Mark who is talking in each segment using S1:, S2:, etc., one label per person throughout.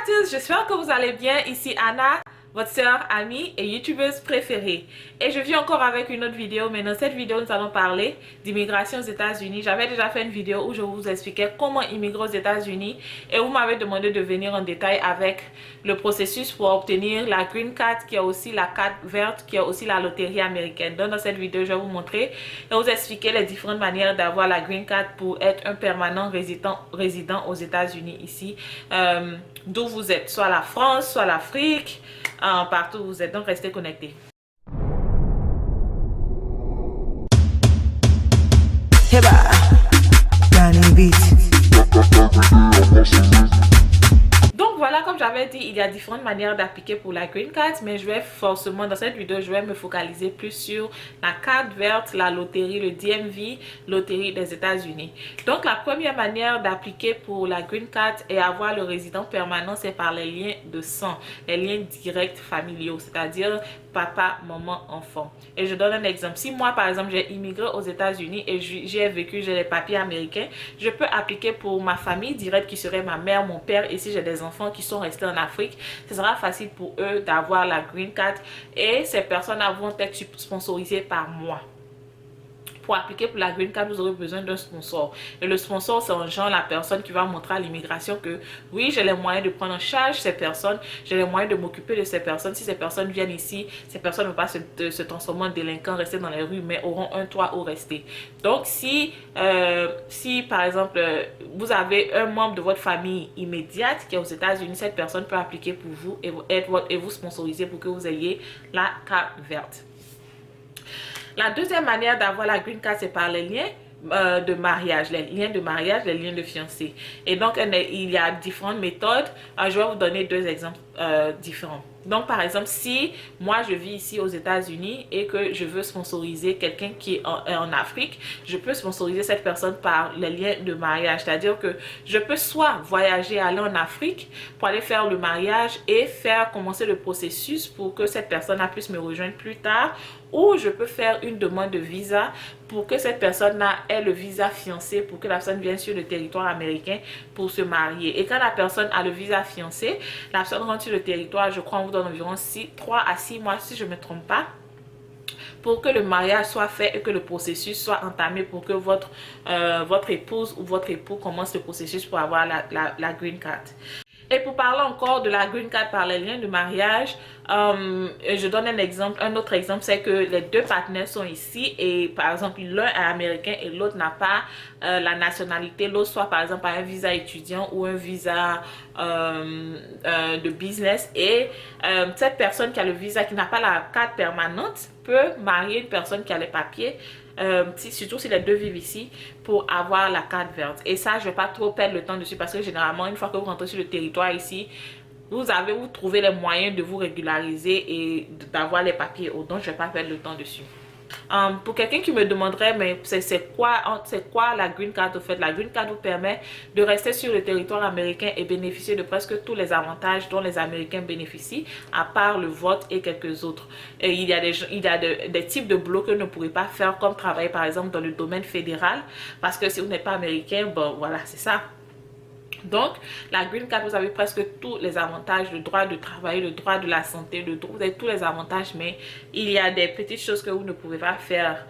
S1: à tous, j'espère que vous allez bien. Ici Anna, votre sœur, amie et youtubeuse préférée. Et je viens encore avec une autre vidéo, mais dans cette vidéo, nous allons parler d'immigration aux États-Unis. J'avais déjà fait une vidéo où je vous expliquais comment immigrer aux États-Unis et vous m'avez demandé de venir en détail avec le processus pour obtenir la Green Card, qui a aussi la carte verte, qui a aussi la loterie américaine. Donc dans cette vidéo, je vais vous montrer et vous expliquer les différentes manières d'avoir la Green Card pour être un permanent résident aux États-Unis ici, d'où vous êtes, soit la France, soit l'Afrique, partout où vous êtes. Donc restez connectés. Donc voilà, comme j'avais dit, il y a différentes manières d'appliquer pour la Green Card, mais je vais forcément, dans cette vidéo, je vais me focaliser plus sur la carte verte, la loterie, le DMV, loterie des États-Unis. Donc la première manière d'appliquer pour la Green Card et avoir le résident permanent, c'est par les liens de sang, les liens directs familiaux, c'est-à-dire papa, maman, enfant. Et je donne un exemple. Si moi, par exemple, j'ai immigré aux États-Unis et j'ai les papiers américains, je peux appliquer pour ma famille directe qui serait ma mère, mon père. Et si j'ai des enfants qui sont restés en Afrique, ce sera facile pour eux d'avoir la Green Card. Et ces personnes vont être sponsorisées par moi. Pour appliquer pour la Green Card, vous aurez besoin d'un sponsor. Et le sponsor, c'est en genre la personne qui va montrer à l'immigration que oui, j'ai les moyens de prendre en charge ces personnes, j'ai les moyens de m'occuper de ces personnes. Si ces personnes viennent ici, ces personnes ne vont pas se transformer en délinquants, rester dans les rues, mais auront un toit où rester. Donc, si par exemple, vous avez un membre de votre famille immédiate qui est aux États-Unis, cette personne peut appliquer pour vous et vous sponsoriser pour que vous ayez la carte verte. La deuxième manière d'avoir la Green Card, c'est par les liens de mariage, les liens de fiancé. Et donc, il y a différentes méthodes. Je vais vous donner deux exemples différents. Donc, par exemple, si moi, je vis ici aux États-Unis et que je veux sponsoriser quelqu'un qui est en Afrique, je peux sponsoriser cette personne par les liens de mariage. C'est-à-dire que je peux soit voyager, aller en Afrique pour aller faire le mariage et faire commencer le processus pour que cette personne puisse me rejoindre plus tard, ou je peux faire une demande de visa pour que cette personne ait le visa fiancé pour que la personne vienne sur le territoire américain pour se marier. Et quand la personne a le visa fiancé, la personne rentre sur le territoire, je crois on vous donne environ 3 à 6 mois si je ne me trompe pas, pour que le mariage soit fait et que le processus soit entamé pour que votre épouse ou votre époux commence le processus pour avoir la Green Card. Et pour parler encore de la Green Card par les liens de mariage, je donne un exemple. Un autre exemple, c'est que les deux partenaires sont ici et par exemple l'un est américain et l'autre n'a pas la nationalité. L'autre soit par exemple un visa étudiant ou un visa de business. Et cette personne qui a le visa, qui n'a pas la carte permanente, peut marier une personne qui a les papiers. Surtout si les deux vivent ici, pour avoir la carte verte. Et ça, je ne vais pas trop perdre le temps dessus parce que généralement, une fois que vous rentrez sur le territoire ici, vous trouvez les moyens de vous régulariser et d'avoir les papiers. Donc, je ne vais pas perdre le temps dessus. Pour quelqu'un qui me demanderait, mais c'est quoi la Green Card au fait? La Green Card vous permet de rester sur le territoire américain et bénéficier de presque tous les avantages dont les Américains bénéficient, à part le vote et quelques autres. Et il y a des types de boulots que vous ne pourrez pas faire, comme travailler par exemple dans le domaine fédéral, parce que si vous n'êtes pas américain, bon voilà, c'est ça. Donc, la Green Card, vous avez presque tous les avantages, le droit de travailler, le droit de la santé, vous avez tous les avantages, mais il y a des petites choses que vous ne pouvez pas faire.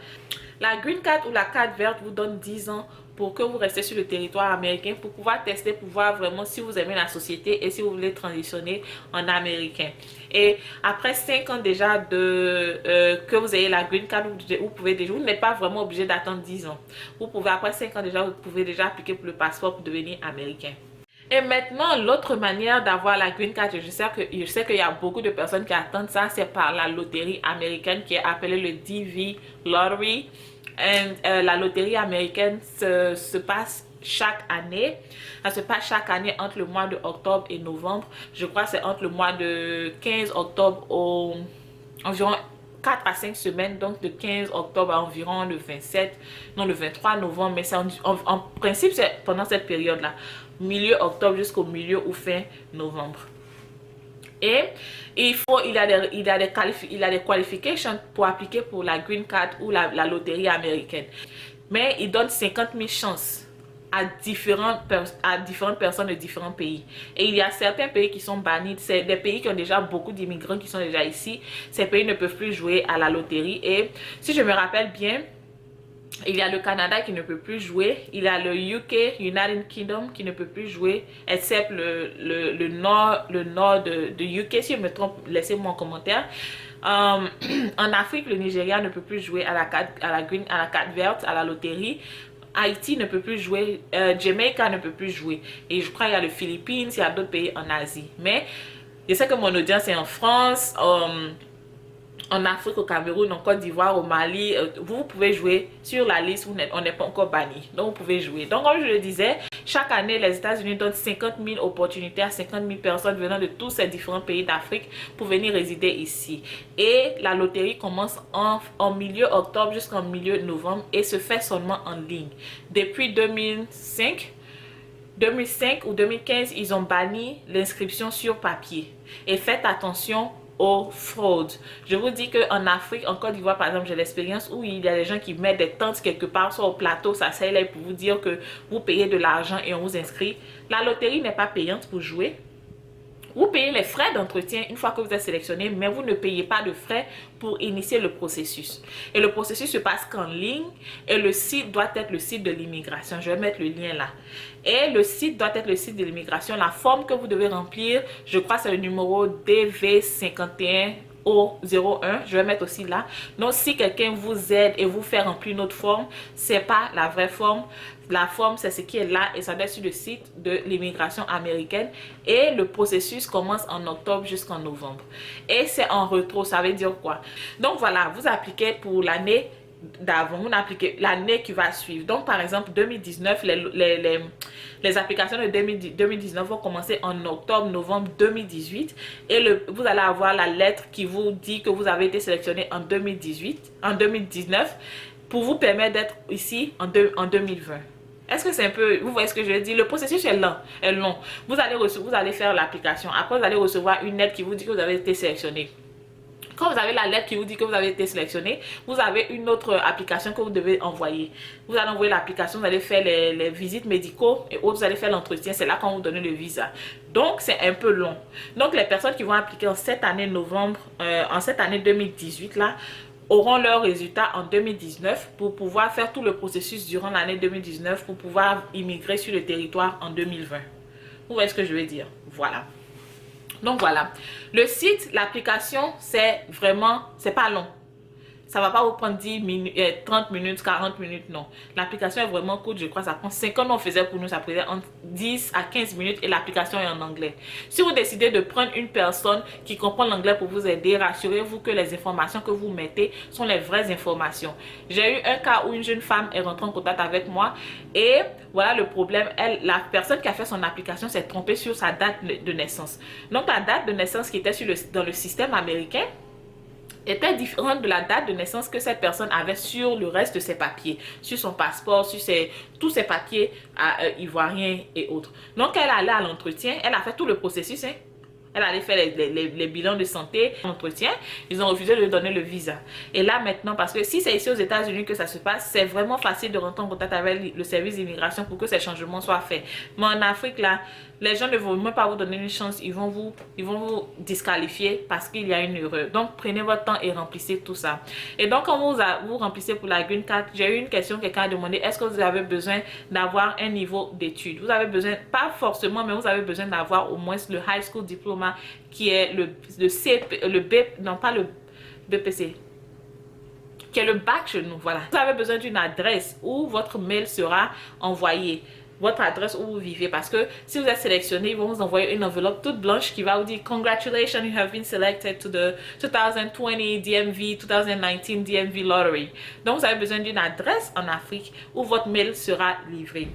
S1: La Green Card ou la carte verte vous donne 10 ans pour que vous restez sur le territoire américain pour pouvoir tester, pour voir vraiment si vous aimez la société et si vous voulez transitionner en américain. Et après 5 ans déjà que vous ayez la Green Card, vous n'êtes pas vraiment obligé d'attendre 10 ans. Vous pouvez, après 5 ans déjà, vous pouvez déjà appliquer pour le passeport pour devenir américain. Et maintenant, l'autre manière d'avoir la Green Card, je sais qu'il y a beaucoup de personnes qui attendent ça, c'est par la loterie américaine qui est appelée le DV Lottery. La loterie américaine se passe chaque année. Ça se passe chaque année entre le mois de octobre et novembre. Je crois que c'est entre le mois de 15 octobre au environ 4 à 5 semaines, donc de 15 octobre à environ le 23 novembre, mais en principe c'est pendant cette période là, milieu octobre jusqu'au milieu ou fin novembre. Et il y a des qualifications pour appliquer pour la Green Card ou la loterie américaine, mais il donne 50 000 chances à différentes personnes de différents pays. Et il y a certains pays qui sont bannis, c'est des pays qui ont déjà beaucoup d'immigrants qui sont déjà ici. Ces pays ne peuvent plus jouer à la loterie. Et si je me rappelle bien, il y a le Canada qui ne peut plus jouer, il y a le UK, United Kingdom, qui ne peut plus jouer, except le nord de UK. Si je me trompe, laissez-moi en commentaire. En Afrique, le Nigeria ne peut plus jouer à la carte verte, à la loterie. Haïti ne peut plus jouer, Jamaica ne peut plus jouer. Et je crois qu'il y a les Philippines, il y a d'autres pays en Asie. Mais je sais que mon audience est en France, en Afrique, au Cameroun, en Côte d'Ivoire, au Mali. Vous pouvez jouer sur la liste, on n'est pas encore banni. Donc, vous pouvez jouer. Donc, comme je le disais, chaque année, les États-Unis donnent 50 000 opportunités à 50 000 personnes venant de tous ces différents pays d'Afrique pour venir résider ici. Et la loterie commence en milieu octobre jusqu'en milieu novembre et se fait seulement en ligne. Depuis 2005 ou 2015, ils ont banni l'inscription sur papier. Et faites attention aux fraudes. Je vous dis qu'en Afrique, en Côte d'Ivoire par exemple, j'ai l'expérience où il y a des gens qui mettent des tentes quelque part soit au plateau, ça c'est là pour vous dire que vous payez de l'argent et on vous inscrit. La loterie n'est pas payante pour jouer. Vous payez les frais d'entretien une fois que vous êtes sélectionné, mais vous ne payez pas de frais pour initier le processus. Et le processus se passe qu'en ligne et le site doit être le site de l'immigration. Je vais mettre le lien là. Et le site doit être le site de l'immigration. La forme que vous devez remplir, je crois c'est le numéro DV51 au 01, je vais mettre aussi là. Donc si quelqu'un vous aide et vous fait remplir notre forme, c'est pas la vraie forme. La forme c'est ce qui est là et ça doit être sur le site de l'immigration américaine et le processus commence en octobre jusqu'en novembre et c'est en rétro. Ça veut dire quoi? Donc voilà, vous appliquez pour l'année d'avant, vous appliquez l'année qui va suivre. Donc par exemple 2019, les applications de 2019 vont commencer en octobre, novembre 2018 et vous allez avoir la lettre qui vous dit que vous avez été sélectionné en 2019 pour vous permettre d'être ici en 2020. Est-ce que c'est un peu, vous voyez ce que je veux dire? Le processus est long. Vous allez faire l'application. Après, vous allez recevoir une lettre qui vous dit que vous avez été sélectionné. Quand vous avez la lettre qui vous dit que vous avez été sélectionné, vous avez une autre application que vous devez envoyer. Vous allez envoyer l'application, vous allez faire les visites médicaux et autres, vous allez faire l'entretien. C'est là qu'on vous donne le visa. Donc, c'est un peu long. Donc, les personnes qui vont appliquer en cette année en cette année 2018 là, auront leurs résultats en 2019 pour pouvoir faire tout le processus durant l'année 2019 pour pouvoir immigrer sur le territoire en 2020. Vous voyez ce que je veux dire? Voilà. Donc voilà, le site, l'application, c'est pas long. Ça va pas vous prendre 10 minutes, 30 minutes, 40 minutes, non. L'application est vraiment courte, je crois, ça prend 5 ans, on faisait pour nous, ça prenait entre 10 à 15 minutes et l'application est en anglais. Si vous décidez de prendre une personne qui comprend l'anglais pour vous aider, rassurez-vous que les informations que vous mettez sont les vraies informations. J'ai eu un cas où une jeune femme est rentrée en contact avec moi et voilà le problème, la personne qui a fait son application s'est trompée sur sa date de naissance. Donc la date de naissance qui était dans le système américain était différente de la date de naissance que cette personne avait sur le reste de ses papiers, sur son passeport, sur tous ses papiers ivoiriens et autres. Donc elle allait à l'entretien, elle a fait tout le processus, hein. Elle allait faire les bilans de santé, l'entretien. Ils ont refusé de lui donner le visa. Et là maintenant, parce que si c'est ici aux États-Unis que ça se passe, c'est vraiment facile de rentrer en contact avec le service d'immigration pour que ces changements soient faits. Mais en Afrique, là, les gens ne vont même pas vous donner une chance. Ils vont vous disqualifier parce qu'il y a une erreur. Donc, prenez votre temps et remplissez tout ça. Et donc, quand vous remplissez pour la Green Card, j'ai eu une question, quelqu'un a demandé, est-ce que vous avez besoin d'avoir un niveau d'études? Vous avez besoin, pas forcément, mais vous avez besoin d'avoir au moins le High School Diploma qui est BPC, qui est le bac chez nous, voilà. Vous avez besoin d'une adresse où votre mail sera envoyé, votre adresse où vous vivez, parce que si vous êtes sélectionné, ils vont vous envoyer une enveloppe toute blanche qui va vous dire congratulations, you have been selected to the 2020 DMV 2019 DMV lottery. Donc vous avez besoin d'une adresse en Afrique où votre mail sera livré.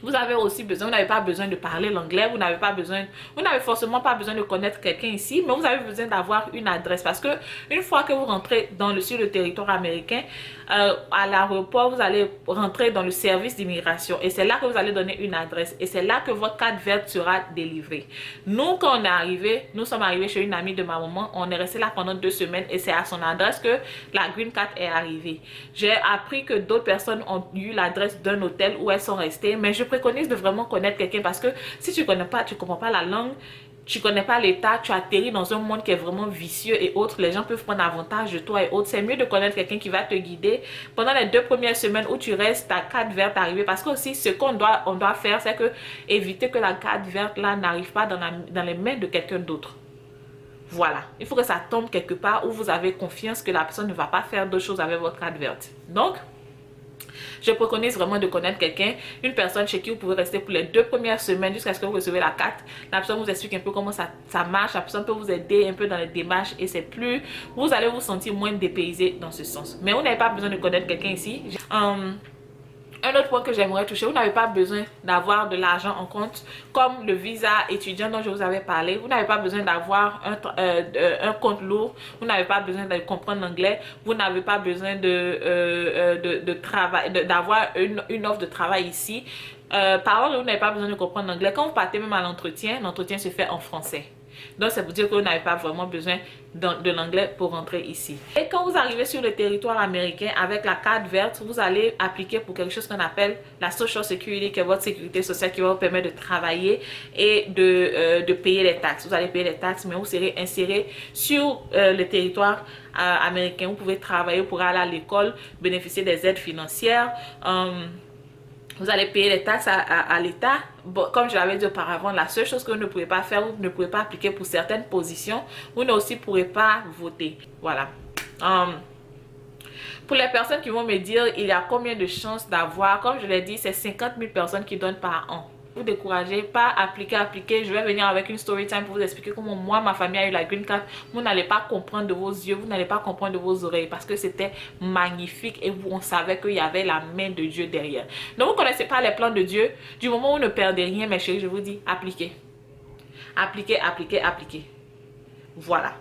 S1: Vous avez aussi besoin, vous n'avez pas besoin de parler l'anglais, vous n'avez forcément pas besoin de connaître quelqu'un ici, mais vous avez besoin d'avoir une adresse parce que une fois que vous rentrez sur le territoire américain, à l'aéroport, vous allez rentrer dans le service d'immigration et c'est là que vous allez donner une adresse et c'est là que votre carte verte sera délivrée. Nous, quand on est arrivé, nous sommes arrivés chez une amie de ma maman, on est resté là pendant 2 semaines et c'est à son adresse que la green card est arrivée. J'ai appris que d'autres personnes ont eu l'adresse d'un hôtel où elles sont restées, mais je préconise de vraiment connaître quelqu'un parce que si tu connais pas, tu comprends pas la langue, tu connais pas l'état, tu atterris dans un monde qui est vraiment vicieux et autres, les gens peuvent prendre avantage de toi et autres. C'est mieux de connaître quelqu'un qui va te guider pendant les 2 premières semaines où tu restes, ta carte verte arrivée, parce que aussi ce qu'on doit faire, c'est que éviter que la carte verte là n'arrive pas dans les mains de quelqu'un d'autre. Voilà, il faut que ça tombe quelque part où vous avez confiance que la personne ne va pas faire d'autres choses avec votre carte verte. Donc je préconise vraiment de connaître quelqu'un, une personne chez qui vous pouvez rester pour les 2 premières semaines jusqu'à ce que vous recevez la carte. La personne vous explique un peu comment ça marche, la personne peut vous aider un peu dans les démarches et c'est plus, vous allez vous sentir moins dépaysé dans ce sens. Mais vous n'avez pas besoin de connaître quelqu'un ici. Un autre point que j'aimerais toucher, vous n'avez pas besoin d'avoir de l'argent en compte comme le visa étudiant dont je vous avais parlé. Vous n'avez pas besoin d'avoir un compte lourd, vous n'avez pas besoin de comprendre l'anglais, vous n'avez pas besoin d'avoir une offre de travail ici. Par contre, vous n'avez pas besoin de comprendre l'anglais. Quand vous partez même à l'entretien se fait en français. Donc, c'est pour dire que vous n'avez pas vraiment besoin de l'anglais pour rentrer ici. Et quand vous arrivez sur le territoire américain avec la carte verte, vous allez appliquer pour quelque chose qu'on appelle la Social Security, qui est votre sécurité sociale qui va vous permettre de travailler et de payer les taxes. Vous allez payer les taxes, mais vous serez inséré sur le territoire américain. Vous pouvez travailler, vous pourrez aller à l'école, bénéficier des aides financières. Vous allez payer les taxes à l'État. Bon, comme je l'avais dit auparavant, la seule chose que vous ne pouvez pas faire, vous ne pouvez pas appliquer pour certaines positions. Vous ne aussi pourrez pas voter. Voilà. Pour les personnes qui vont me dire, il y a combien de chances d'avoir, comme je l'ai dit, c'est 50 000 personnes qui donnent par an. Vous découragez pas, appliquez. Je vais venir avec une story time pour vous expliquer comment moi, ma famille a eu la green card. Vous n'allez pas comprendre de vos yeux, vous n'allez pas comprendre de vos oreilles parce que c'était magnifique et on savait qu'il y avait la main de Dieu derrière. Donc vous ne connaissez pas les plans de Dieu. Du moment où vous ne perdez rien, mes chéris, je vous dis, appliquez. Appliquez. Voilà.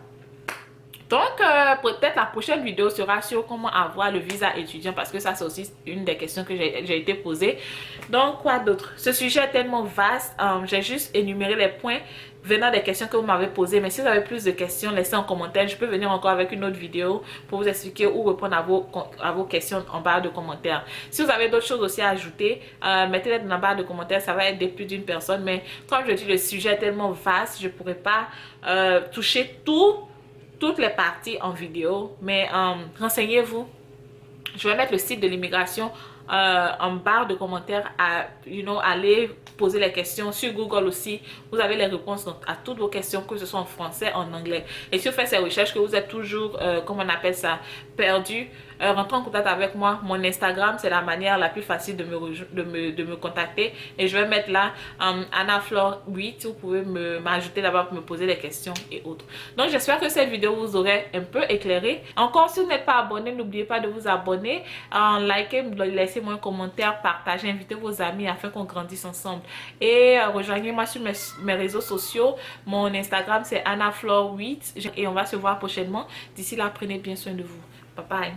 S1: Donc, peut-être la prochaine vidéo sera sur comment avoir le visa étudiant parce que ça, c'est aussi une des questions que j'ai été posée. Donc, quoi d'autre? Ce sujet est tellement vaste. J'ai juste énuméré les points venant des questions que vous m'avez posées. Mais si vous avez plus de questions, laissez en commentaire. Je peux venir encore avec une autre vidéo pour vous expliquer ou répondre à vos questions en barre de commentaires. Si vous avez d'autres choses aussi à ajouter, mettez-les dans la barre de commentaires. Ça va aider plus d'une personne. Mais comme je dis, le sujet est tellement vaste, je ne pourrais pas toucher toutes les parties en vidéo, mais renseignez-vous. Je vais mettre le site de l'immigration en barre de commentaires. Allez poser les questions sur Google aussi. Vous avez les réponses à toutes vos questions, que ce soit en français, en anglais. Et si vous faites ces recherches, que vous êtes toujours, comment on appelle ça, perdu, rentrez en contact avec moi. Mon Instagram, c'est la manière la plus facile de me contacter. Et je vais mettre là AnnaFlore8. Vous pouvez m'ajouter là-bas pour me poser des questions et autres. Donc, j'espère que cette vidéo vous aurait un peu éclairé. Encore, si vous n'êtes pas abonné, n'oubliez pas de vous abonner. Likez, laissez-moi un commentaire, partagez, invitez vos amis afin qu'on grandisse ensemble. Et rejoignez-moi sur mes réseaux sociaux. Mon Instagram, c'est AnnaFlore8. Et on va se voir prochainement. D'ici là, prenez bien soin de vous. Bye bye.